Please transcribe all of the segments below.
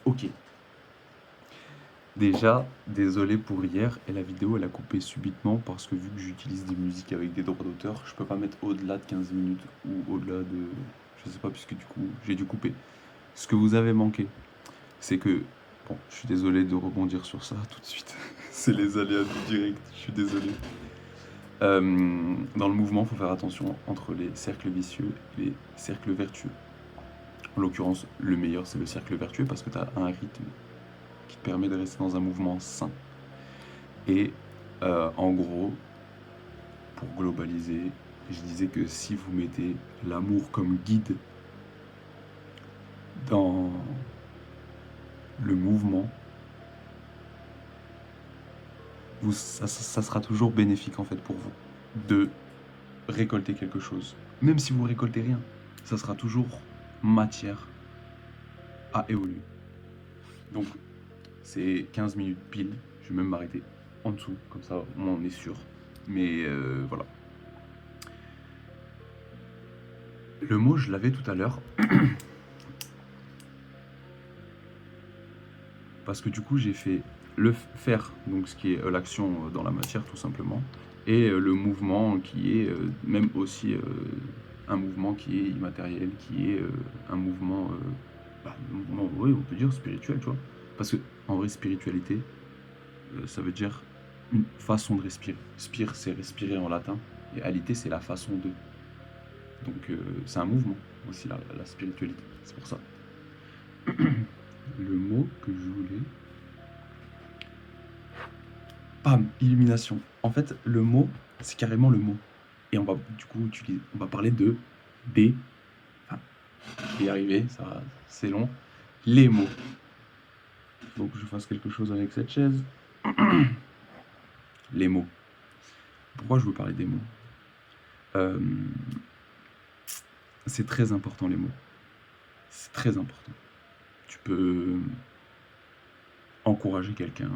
Ok. Déjà, désolé pour hier, et la vidéo elle a coupé subitement parce que vu que j'utilise des musiques avec des droits d'auteur, je peux pas mettre au-delà de 15 minutes ou au-delà de... Je sais pas, puisque du coup j'ai dû couper. Ce que vous avez manqué, c'est que... Bon, je suis désolé de rebondir sur ça tout de suite. C'est les aléas du direct, je suis désolé. Dans le mouvement, il faut faire attention entre les cercles vicieux et les cercles vertueux. En l'occurrence, le meilleur c'est le cercle vertueux parce que tu as un rythme qui te permet de rester dans un mouvement sain. Et en gros, pour globaliser, je disais que si vous mettez l'amour comme guide dans le mouvement, ça sera toujours bénéfique en fait pour vous de récolter quelque chose. Même si vous récoltez rien, ça sera toujours matière à évoluer. Donc c'est 15 minutes pile, je vais même m'arrêter en dessous, comme ça on est sûr. Mais voilà. Le mot, je l'avais tout à l'heure. Parce que du coup, j'ai fait le faire, donc ce qui est l'action dans la matière tout simplement, et le mouvement qui est même aussi un mouvement qui est immatériel, qui est un mouvement, oui, on peut dire spirituel, tu vois. Parce que en vrai, spiritualité, ça veut dire une façon de respirer. Spire, c'est respirer en latin, et alité, c'est la façon de. Donc c'est un mouvement aussi, la spiritualité. C'est pour ça. Le mot que je voulais. Pam, illumination. En fait, le mot, c'est carrément le mot. Et on va du coup on va parler de des. Enfin, je vais y arriver, ça, c'est long. Les mots. Donc je fasse quelque chose avec cette chaise. Les mots. Pourquoi je veux parler des mots? C'est très important les mots. C'est très important. Tu peux encourager quelqu'un,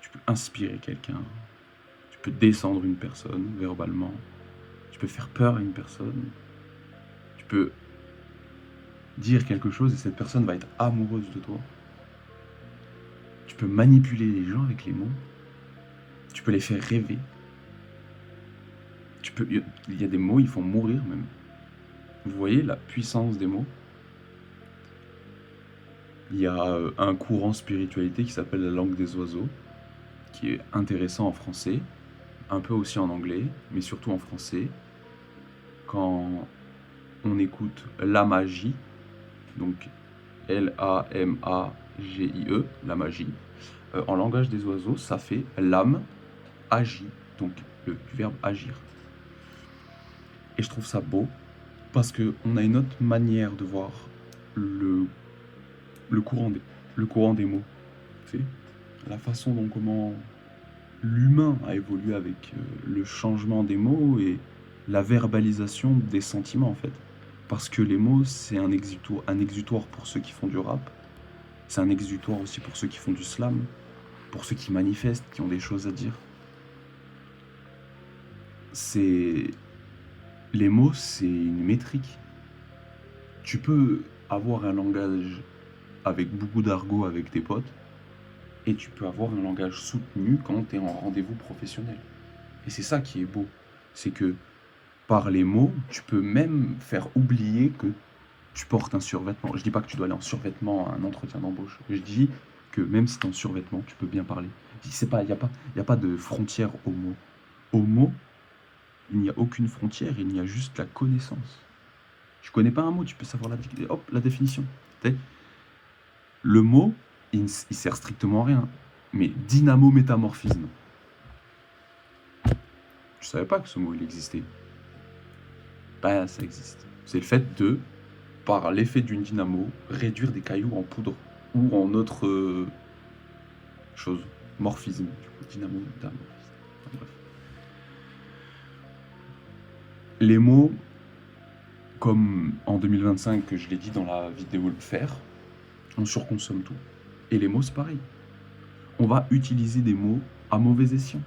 tu peux inspirer quelqu'un, tu peux descendre une personne verbalement, tu peux faire peur à une personne, tu peux dire quelque chose et cette personne va être amoureuse de toi. Tu peux manipuler les gens avec les mots, tu peux les faire rêver. Il y a des mots, ils font mourir même. Vous voyez la puissance des mots? Il y a un courant spiritualité qui s'appelle la langue des oiseaux, qui est intéressant en français, un peu aussi en anglais, mais surtout en français. Quand on écoute la magie, donc L-A-M-A-G-I-E, la magie, en langage des oiseaux, ça fait l'âme agit, donc du verbe agir. Et je trouve ça beau, parce qu'on a une autre manière de voir le courant des mots. Tu sais, la façon dont comment l'humain a évolué avec le changement des mots et la verbalisation des sentiments en fait. Parce que les mots, c'est un exutoire pour ceux qui font du rap, c'est un exutoire aussi pour ceux qui font du slam, pour ceux qui manifestent, qui ont des choses à dire. Les mots, c'est une métrique. Tu peux avoir un langage avec beaucoup d'argot avec tes potes, et tu peux avoir un langage soutenu quand tu es en rendez-vous professionnel. Et c'est ça qui est beau. C'est que par les mots, tu peux même faire oublier que tu portes un survêtement. Je dis pas que tu dois aller en survêtement à un entretien d'embauche. Je dis que même si tu es en survêtement, tu peux bien parler. Il n'y a pas de frontière aux mots. Aux mots, il n'y a aucune frontière, il y a juste la connaissance. Tu connais pas un mot, tu peux savoir la définition. Le mot, il sert strictement à rien. Mais dynamo-métamorphisme. Je savais pas que ce mot il existait. Bah, ça existe. C'est le fait de, par l'effet d'une dynamo, réduire des cailloux en poudre ou en autre chose. Morphisme, du coup, dynamo, métamorphisme. Enfin, bref. Les mots, comme en 2025, que je l'ai dit dans la vidéo le faire, on surconsomme tout. Et les mots, c'est pareil. On va utiliser des mots à mauvais escient.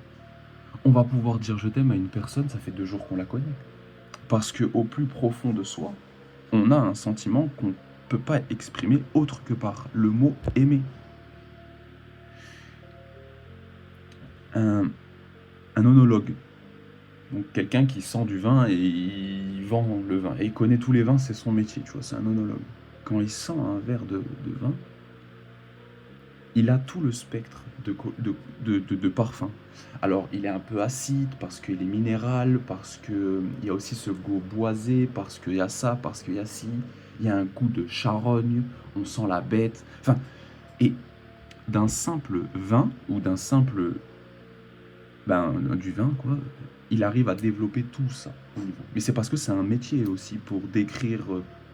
On va pouvoir dire je t'aime à une personne, ça fait 2 jours qu'on la connaît. Parce qu'au plus profond de soi, on a un sentiment peut pas être exprimé autre que par le mot aimer. Un, un onologue, donc quelqu'un qui sent du vin et il vend le vin. Et il connaît tous les vins, c'est son métier, tu vois, c'est un onologue. Quand il sent un verre de vin, il a tout le spectre de parfum. Alors, il est un peu acide parce qu'il est minéral, parce qu'il y a aussi ce goût boisé, parce qu'il y a ça, parce qu'il y a ci. Il y a un goût de charogne, on sent la bête. Enfin, et d'un simple vin, ou d'un simple... du vin, quoi, il arrive à développer tout ça au niveau. Mais c'est parce que c'est un métier aussi pour décrire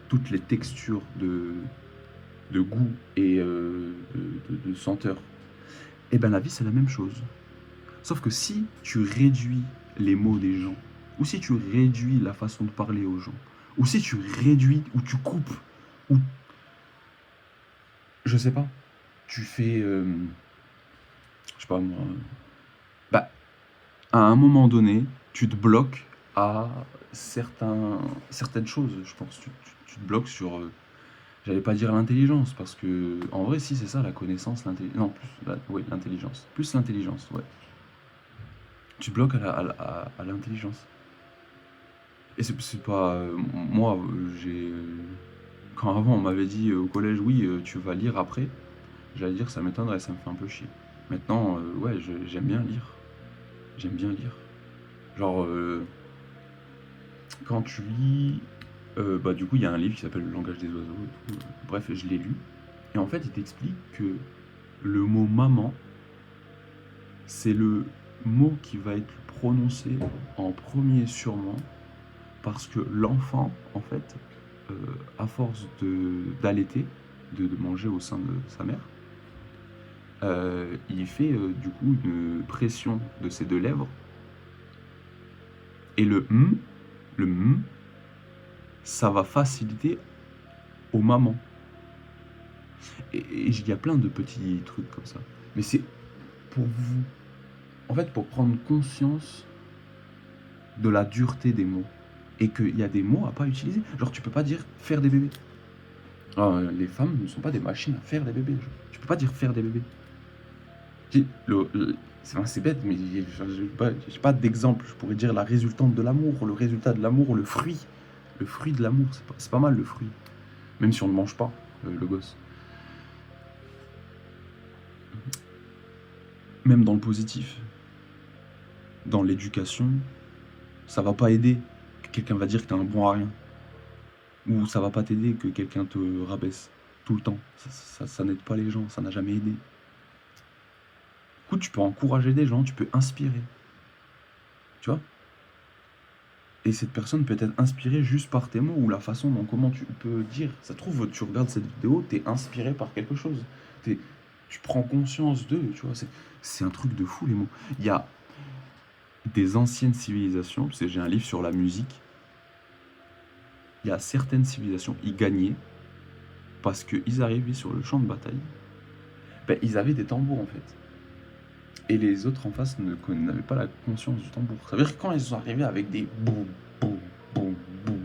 toutes les textures de goût et de senteur. Et ben la vie, c'est la même chose. Sauf que si tu réduis les mots des gens, ou si tu réduis la façon de parler aux gens, ou si tu réduis, ou tu coupes, ou je sais pas, tu fais, je sais pas moi, bah, à un moment donné, tu te bloques à certaines choses, je pense. Tu te bloques sur, j'allais pas dire l'intelligence, parce que en vrai, si c'est ça, la connaissance, l'intelligence, non, plus, oui, l'intelligence, plus l'intelligence, ouais. Tu te bloques à l'intelligence. Et c'est pas, moi, j'ai, quand avant on m'avait dit au collège, oui, tu vas lire après, j'allais dire ça m'étonnerait, ça me fait un peu chier. Maintenant, ouais, j'aime bien lire. J'aime bien lire. Genre, quand tu lis, du coup, il y a un livre qui s'appelle Le langage des oiseaux et tout. Bref, je l'ai lu. Et en fait, il t'explique que le mot maman, c'est le mot qui va être prononcé en premier sûrement parce que l'enfant, en fait, à force d'allaiter, de manger au sein de sa mère, il fait du coup une pression de ses deux lèvres. Et le ça va faciliter aux mamans. Et il y a plein de petits trucs comme ça. Mais c'est pour vous, en fait, pour prendre conscience de la dureté des mots. Et qu'il y a des mots à pas utiliser. Genre, tu peux pas dire faire des bébés. Les femmes ne sont pas des machines à faire des bébés. Genre. Tu peux pas dire faire des bébés. C'est bête, mais j'ai pas d'exemple. Je pourrais dire la résultante de l'amour, le résultat de l'amour, le fruit. Le fruit de l'amour, c'est pas mal le fruit. Même si on ne mange pas, le gosse. Même dans le positif. Dans l'éducation, ça va pas aider que quelqu'un va dire que t'es un bon à rien. Ou ça va pas t'aider que quelqu'un te rabaisse tout le temps. Ça n'aide pas les gens, ça n'a jamais aidé. Du coup, tu peux encourager des gens, tu peux inspirer. Tu vois? Et cette personne peut être inspirée juste par tes mots ou la façon dont comment tu peux dire. Ça se trouve, tu regardes cette vidéo, t'es inspiré par quelque chose. Tu prends conscience d'eux, tu vois. C'est un truc de fou, les mots. Il y a des anciennes civilisations, parce que j'ai un livre sur la musique. Il y a certaines civilisations, ils gagnaient parce qu'ils arrivaient sur le champ de bataille. Ils avaient des tambours, en fait. Et les autres en face n'avaient pas la conscience du tambour. Ça veut dire que quand ils sont arrivés avec des boum, boum, boum, boum,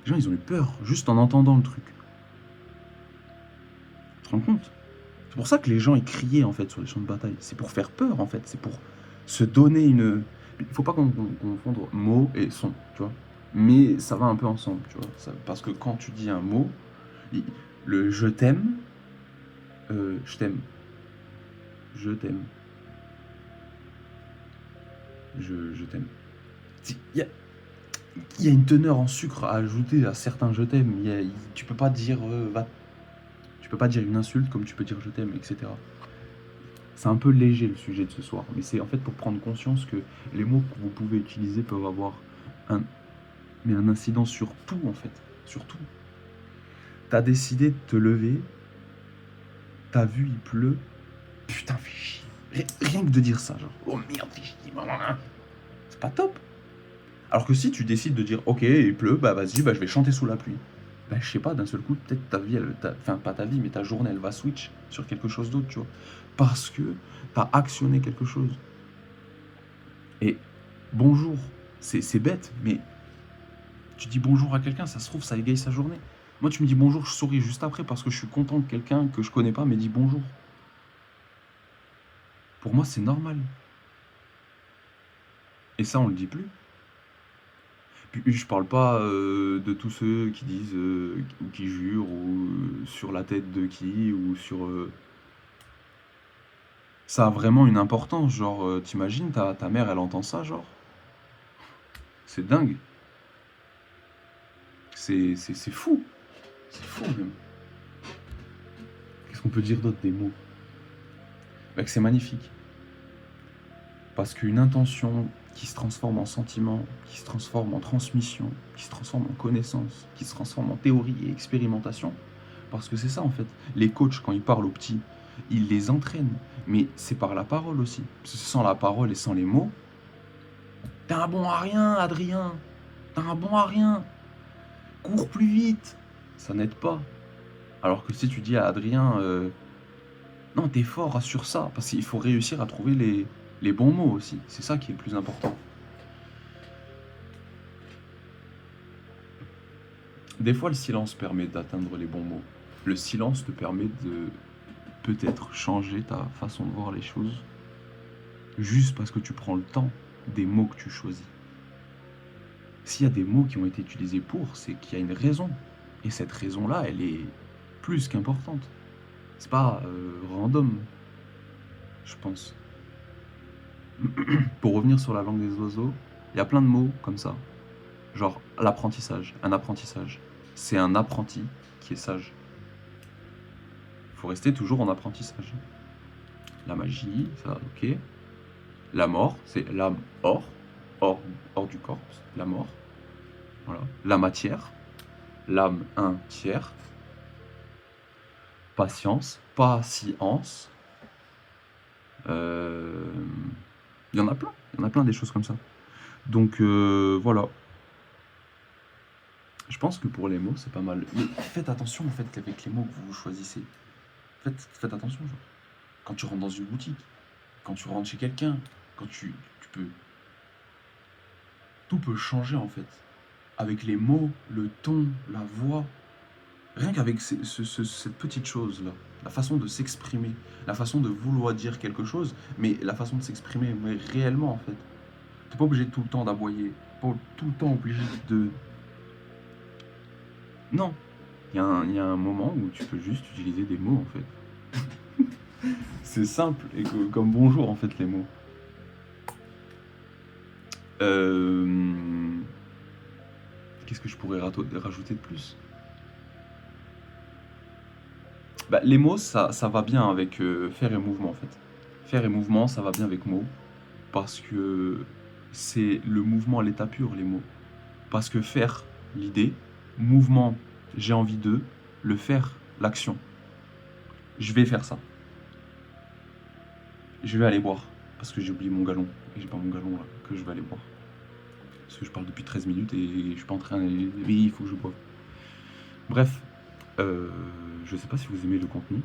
les gens, ils ont eu peur, juste en entendant le truc. Tu te rends compte? C'est pour ça que les gens, ils criaient, en fait, sur les champs de bataille. C'est pour faire peur, en fait. C'est pour se donner une... Il faut pas confondre mots et son, tu vois. Mais ça va un peu ensemble, tu vois. Parce que quand tu dis un mot, le je t'aime, je t'aime. Je t'aime. Je t'aime. Il y a une teneur en sucre à ajouter à certains je t'aime. Tu peux pas dire tu peux pas dire une insulte comme tu peux dire je t'aime, etc. C'est un peu léger le sujet de ce soir, mais c'est en fait pour prendre conscience que les mots que vous pouvez utiliser peuvent avoir un incident sur tout, en fait. Sur tout. T'as décidé de te lever, t'as vu il pleut, putain fais chier. Rien que de dire ça, genre oh merde fais chier, c'est pas top. Alors que si tu décides de dire ok il pleut, vas-y, je vais chanter sous la pluie. Je sais pas, d'un seul coup, peut-être ta vie, enfin pas ta vie, mais ta journée, elle va switch sur quelque chose d'autre, tu vois. Parce que t'as actionné quelque chose. Et bonjour, c'est bête, mais tu dis bonjour à quelqu'un, ça se trouve, ça égaye sa journée. Moi, tu me dis bonjour, je souris juste après parce que je suis content que quelqu'un que je connais pas m'ait dit bonjour. Pour moi, c'est normal. Et ça, on le dit plus. Puis je parle pas de tous ceux qui disent ou qui jurent ou sur la tête de qui ou sur. Ça a vraiment une importance. Genre, t'imagines, ta mère, elle entend ça, genre. C'est dingue. C'est fou. C'est fou même. Qu'est-ce qu'on peut dire d'autre des mots? Bah, que c'est magnifique. Parce qu'une intention qui se transforme en sentiment, qui se transforme en transmission, qui se transforme en connaissance, qui se transforme en théorie et expérimentation, parce que c'est ça en fait. Les coachs, quand ils parlent aux petits, ils les entraînent, mais c'est par la parole aussi. Parce que sans la parole et sans les mots, t'es un bon à rien, Adrien. T'es un bon à rien. Cours plus vite. Ça n'aide pas. Alors que si tu dis à Adrien, non, t'es fort, rassure ça, parce qu'il faut réussir à trouver les bons mots aussi. C'est ça qui est le plus important. Des fois, le silence permet d'atteindre les bons mots. Le silence te permet de peut-être changer ta façon de voir les choses juste parce que tu prends le temps des mots que tu choisis. S'il y a des mots qui ont été utilisés pour, c'est qu'il y a une raison. Et cette raison-là, elle est plus qu'importante. C'est pas random, je pense. Pour revenir sur la langue des oiseaux, il y a plein de mots comme ça. Genre l'apprentissage, un apprentissage. C'est un apprenti qui est sage. Il faut rester toujours en apprentissage. La magie, ça, ok. La mort, c'est l'âme hors du corps, la mort. Voilà. La matière, l'âme un tiers. Patience, patience. Il y en a plein des choses comme ça. Donc voilà. Je pense que pour les mots, c'est pas mal. Mais faites attention en fait avec les mots que vous choisissez. Faites attention, genre. Quand tu rentres dans une boutique, quand tu rentres chez quelqu'un, quand tu peux. Tout peut changer en fait. Avec les mots, le ton, la voix. Rien qu'avec cette petite chose-là. La façon de s'exprimer. La façon de vouloir dire quelque chose, mais la façon de s'exprimer, mais réellement en fait. T'es pas obligé tout le temps d'aboyer. Pas tout le temps obligé de. Non. Il y a un moment où tu peux juste utiliser des mots en fait. C'est simple, et comme bonjour en fait les mots. Qu'est-ce que je pourrais rajouter de plus? Bah, les mots, ça va bien avec faire et mouvement en fait. Faire et mouvement, ça va bien avec mots. Parce que c'est le mouvement à l'état pur, les mots. Parce que faire, l'idée, mouvement, j'ai envie de, le faire, l'action. Je vais faire ça. Je vais aller boire. Parce que j'ai oublié mon galon. Et j'ai pas mon galon là, que je vais aller boire. Parce que je parle depuis 13 minutes et je suis pas en train de... Oui, il faut que je boive. Bref, je sais pas si vous aimez le contenu.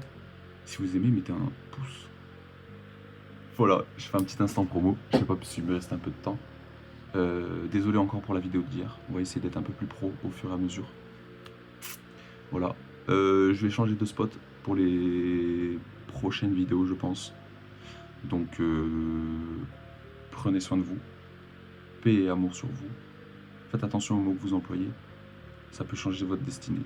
Si vous aimez, mettez un pouce. Voilà, je fais un petit instant promo. Je sais pas s'il me reste un peu de temps. Désolé encore pour la vidéo d'hier. On va essayer d'être un peu plus pro au fur et à mesure. Voilà. Je vais changer de spot pour les prochaines vidéos, je pense. Donc, prenez soin de vous. Paix et amour sur vous. Faites attention aux mots que vous employez. Ça peut changer votre destinée.